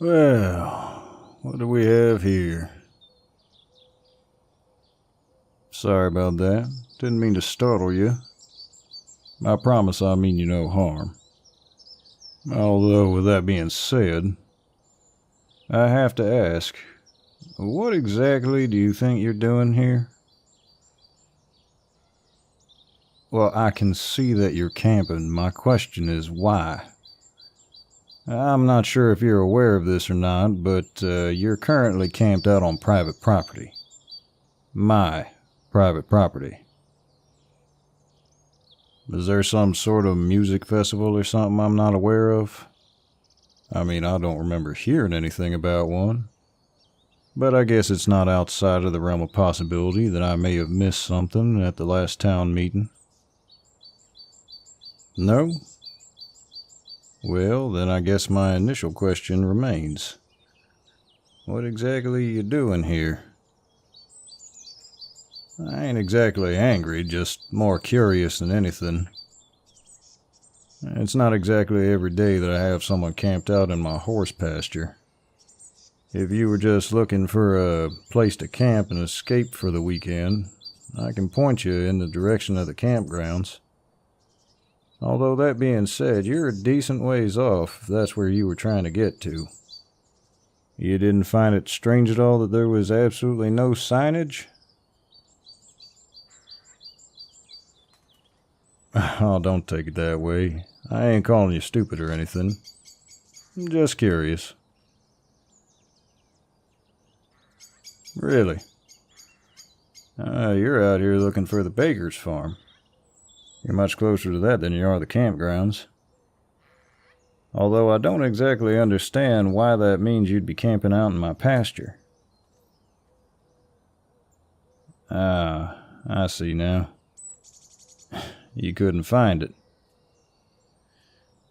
Well, what do we have here? Sorry about that. Didn't mean to startle you. I promise I mean you no harm. Although, with that being said, I have to ask, what exactly do you think you're doing here? Well, I can see that you're camping. My question is why? I'm not sure if you're aware of this or not, but you're currently camped out on private property. My private property. Is there some sort of music festival or something I'm not aware of? I mean, I don't remember hearing anything about one. But I guess it's not outside of the realm of possibility that I may have missed something at the last town meeting. No? Well, then I guess my initial question remains. What exactly are you doing here? I ain't exactly angry, just more curious than anything. It's not exactly every day that I have someone camped out in my horse pasture. If you were just looking for a place to camp and escape for the weekend, I can point you in the direction of the campgrounds. Although that being said, you're a decent ways off if that's where you were trying to get to. You didn't find it strange at all that there was absolutely no signage? Oh, don't take it that way. I ain't calling you stupid or anything. I'm just curious. Really? You're out here looking for the baker's farm. You're much closer to that than you are the campgrounds. Although I don't exactly understand why that means you'd be camping out in my pasture. Ah, I see now. You couldn't find it.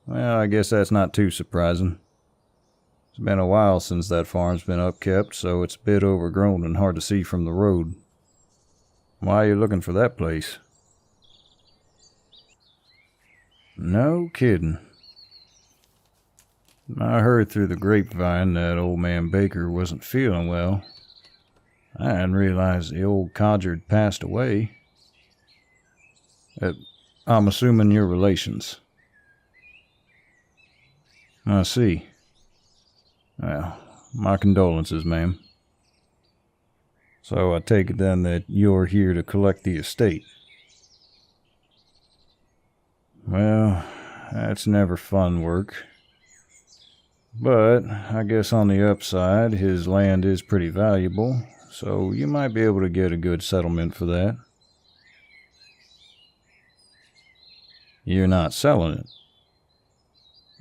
Well, I guess that's not too surprising. It's been a while since that farm's been upkept, so it's a bit overgrown and hard to see from the road. Why are you looking for that place? No kidding. I heard through the grapevine that old man Baker wasn't feeling well. I hadn't realized the old codger had passed away. I'm assuming you're relations. I see. Well, my condolences, ma'am. So I take it then that you're here to collect the estate. Well, that's never fun work. But I guess on the upside, his land is pretty valuable, so you might be able to get a good settlement for that. You're not selling it.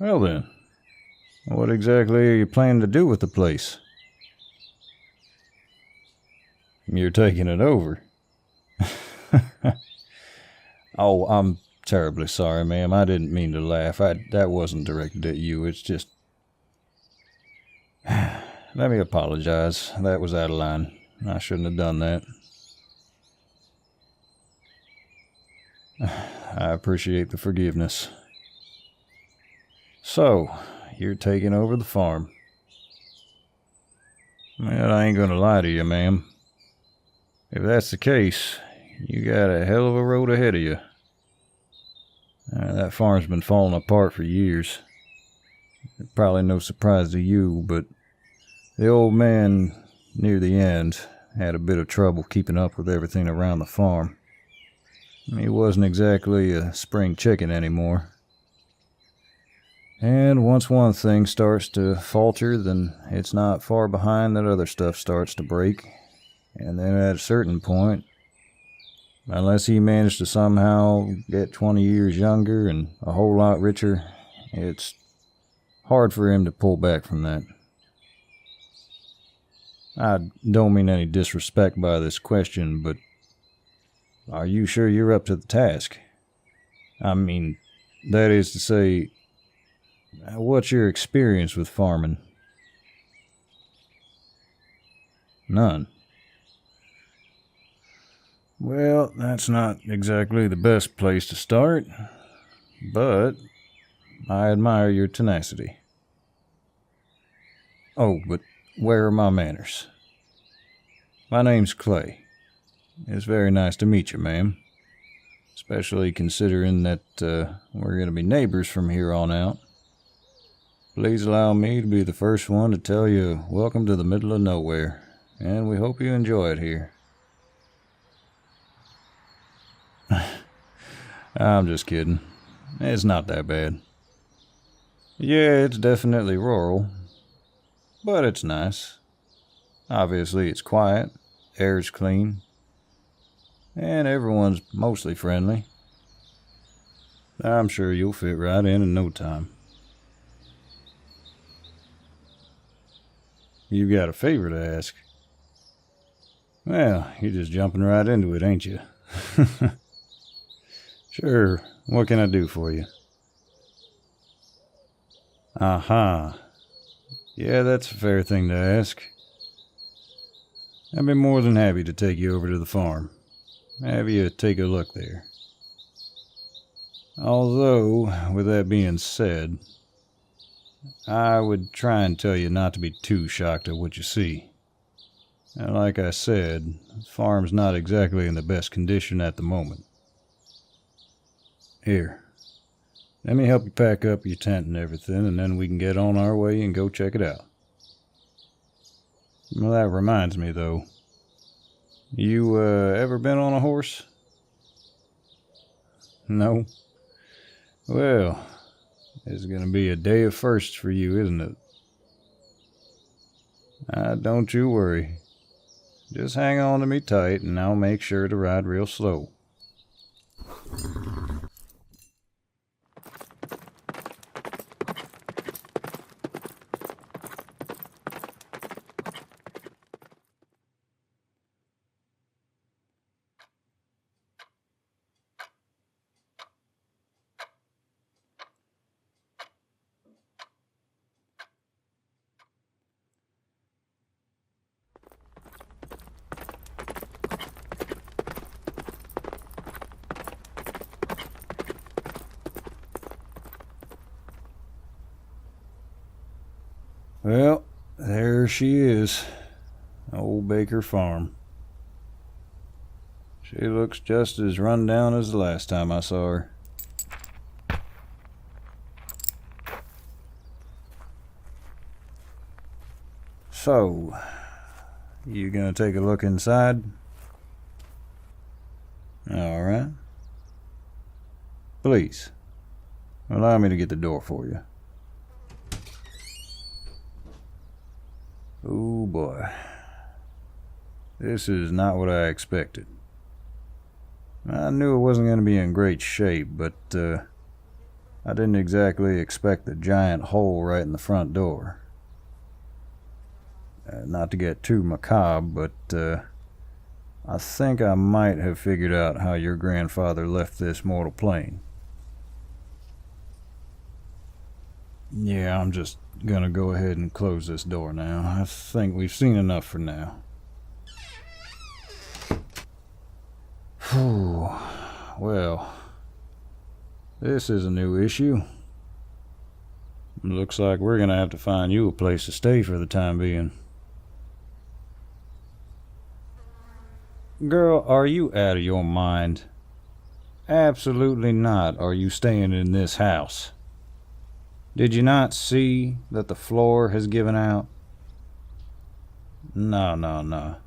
Well then, what exactly are you planning to do with the place? You're taking it over. Oh, I'm terribly sorry, ma'am. I didn't mean to laugh. That wasn't directed at you. It's just... Let me apologize. That was out of line. I shouldn't have done that. I appreciate the forgiveness. So, you're taking over the farm. Well, I ain't gonna lie to you, ma'am. If that's the case, you got a hell of a road ahead of you. That farm's been falling apart for years. Probably no surprise to you, but the old man, near the end, had a bit of trouble keeping up with everything around the farm. He wasn't exactly a spring chicken anymore. And once one thing starts to falter, then it's not far behind that other stuff starts to break. And then at a certain point, unless he managed to somehow get 20 years younger and a whole lot richer, it's hard for him to pull back from that. I don't mean any disrespect by this question, but are you sure you're up to the task? I mean, that is to say, what's your experience with farming? None. Well, that's not exactly the best place to start, but I admire your tenacity. Oh, but where are my manners? My name's Clay. It's very nice to meet you, ma'am. Especially considering that we're going to be neighbors from here on out. Please allow me to be the first one to tell you welcome to the middle of nowhere, and we hope you enjoy it here. I'm just kidding. It's not that bad. Yeah, it's definitely rural, but it's nice. Obviously, it's quiet, air's clean, and everyone's mostly friendly. I'm sure you'll fit right in no time. You got a favor to ask? Well, you're just jumping right into it, ain't you? Sure, what can I do for you? Aha. Yeah, that's a fair thing to ask. I'd be more than happy to take you over to the farm. Have you take a look there. Although, with that being said, I would try and tell you not to be too shocked at what you see. And like I said, the farm's not exactly in the best condition at the moment. Here, let me help you pack up your tent and everything, and then we can get on our way and go check it out. Well, that reminds me, though. You, ever been on a horse? No? Well, it's gonna be a day of firsts for you, isn't it? Don't you worry. Just hang on to me tight, and I'll make sure to ride real slow. Well, there she is, Old Baker Farm. She looks just as run down as the last time I saw her. So, you gonna take a look inside? All right. Please, allow me to get the door for you. Oh boy. This is not what I expected. I knew it wasn't going to be in great shape, but I didn't exactly expect the giant hole right in the front door. Not to get too macabre, but I think I might have figured out how your grandfather left this mortal plane. Yeah, I'm just gonna go ahead and close this door now. I think we've seen enough for now. Whew. Well, this is a new issue. Looks like we're gonna have to find you a place to stay for the time being. Girl, are you out of your mind? Absolutely not are you staying in this house. Did you not see that the floor has given out? No.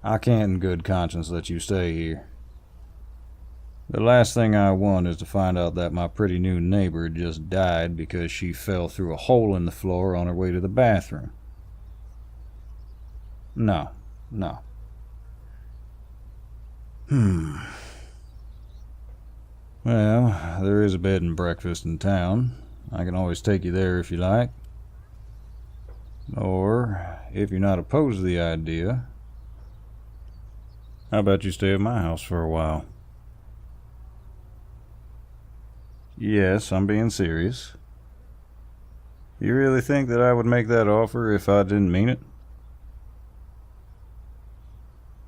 I can't in good conscience let you stay here. The last thing I want is to find out that my pretty new neighbor just died because she fell through a hole in the floor on her way to the bathroom. No. Well, there is a bed and breakfast in town. I can always take you there if you like. Or, if you're not opposed to the idea, how about you stay at my house for a while? Yes, I'm being serious. You really think that I would make that offer if I didn't mean it?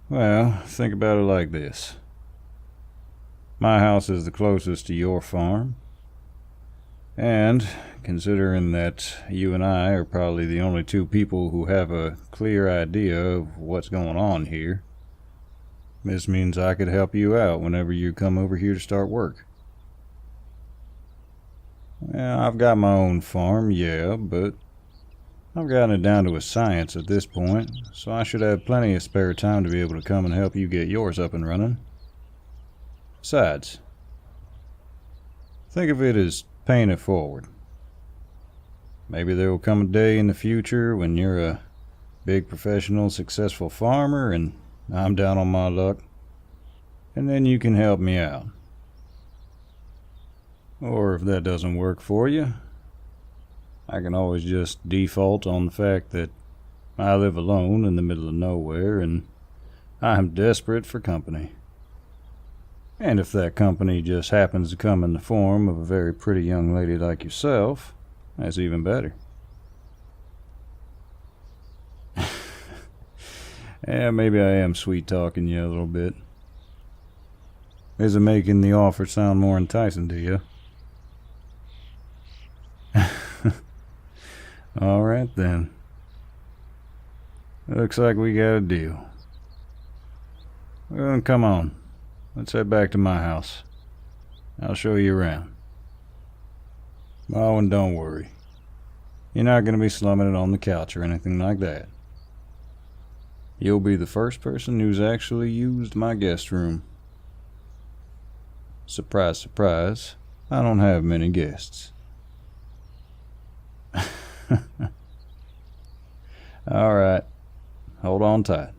Well, think about it like this. My house is the closest to your farm, And considering that you and I are probably the only two people who have a clear idea of what's going on here, this means I could help you out whenever you come over here to start work. Well, I've got my own farm, yeah, but I've gotten it down to a science at this point, so I should have plenty of spare time to be able to come and help you get yours up and running. Besides, think of it as paying it forward. Maybe there will come a day in the future when you're a big professional, successful farmer and I'm down on my luck, and then you can help me out. Or if that doesn't work for you, I can always just default on the fact that I live alone in the middle of nowhere and I'm desperate for company. And if that company just happens to come in the form of a very pretty young lady like yourself, that's even better. Yeah, maybe I am sweet-talking you a little bit. Is it making the offer sound more enticing to you? All right, then. Looks like we got a deal. Well, come on. Let's head back to my house. I'll show you around. Oh, and don't worry. You're not going to be slumming it on the couch or anything like that. You'll be the first person who's actually used my guest room. Surprise, surprise, I don't have many guests. All right, hold on tight.